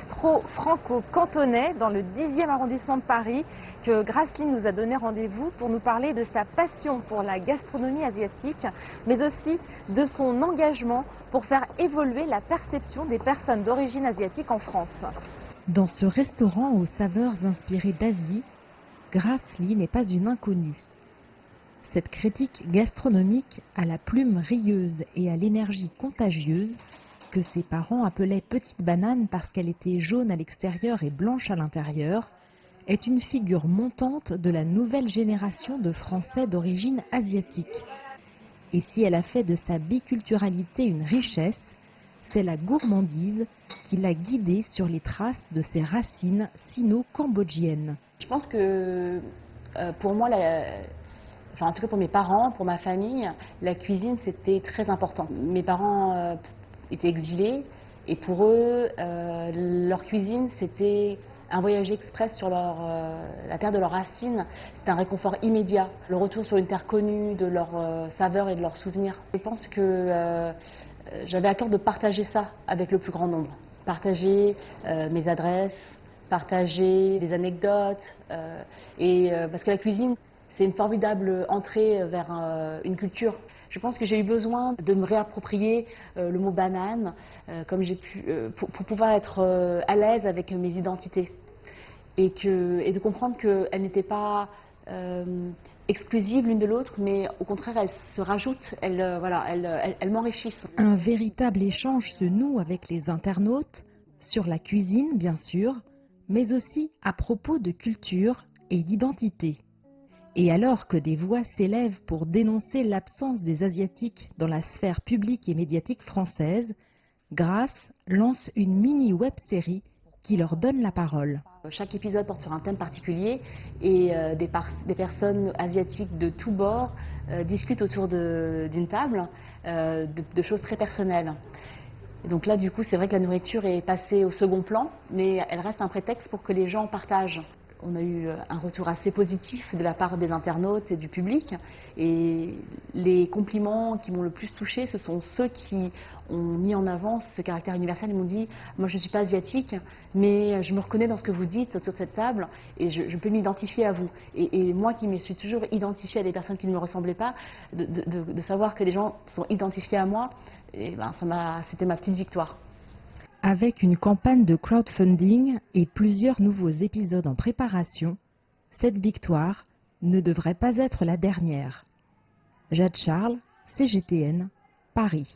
bistrot franco-cantonais dans le 10e arrondissement de Paris que Graceline nous a donné rendez-vous pour nous parler de sa passion pour la gastronomie asiatique, mais aussi de son engagement pour faire évoluer la perception des personnes d'origine asiatique en France. Dans ce restaurant aux saveurs inspirées d'Asie, Graceline n'est pas une inconnue. Cette critique gastronomique à la plume rieuse et à l'énergie contagieuse, que ses parents appelaient petite banane parce qu'elle était jaune à l'extérieur et blanche à l'intérieur, est une figure montante de la nouvelle génération de Français d'origine asiatique. Et si elle a fait de sa biculturalité une richesse, c'est la gourmandise qui l'a guidée sur les traces de ses racines sino-cambodgiennes. Je pense que pour moi, en tout cas pour mes parents, pour ma famille, la cuisine c'était très important. Mes parents étaient exilés et pour eux, leur cuisine c'était un voyage express sur la terre de leurs racines. C'était un réconfort immédiat, le retour sur une terre connue, de leurs saveurs et de leurs souvenirs. Je pense que j'avais à cœur de partager ça avec le plus grand nombre. Partager mes adresses, partager des anecdotes, parce que la cuisine, c'est une formidable entrée vers une culture. Je pense que j'ai eu besoin de me réapproprier le mot banane, comme j'ai pu, pour pouvoir être à l'aise avec mes identités. Et de comprendre qu'elles n'étaient pas exclusives l'une de l'autre, mais au contraire, elles se rajoutent, elles m'enrichissent. Un véritable échange se noue avec les internautes, sur la cuisine bien sûr, mais aussi à propos de culture et d'identité. Et alors que des voix s'élèvent pour dénoncer l'absence des Asiatiques dans la sphère publique et médiatique française, Grace lance une mini-web-série qui leur donne la parole. Chaque épisode porte sur un thème particulier et des personnes asiatiques de tous bords discutent autour d'une table de choses très personnelles. Et donc là, du coup, c'est vrai que la nourriture est passée au second plan, mais elle reste un prétexte pour que les gens partagent. On a eu un retour assez positif de la part des internautes et du public. Et les compliments qui m'ont le plus touchée, ce sont ceux qui ont mis en avant ce caractère universel. Ils m'ont dit, moi je ne suis pas asiatique, mais je me reconnais dans ce que vous dites autour de cette table et je peux m'identifier à vous. Et moi qui me suis toujours identifiée à des personnes qui ne me ressemblaient pas, de savoir que les gens sont identifiés à moi, c'était ma petite victoire. Avec une campagne de crowdfunding et plusieurs nouveaux épisodes en préparation, cette victoire ne devrait pas être la dernière. Jade Charles, CGTN, Paris.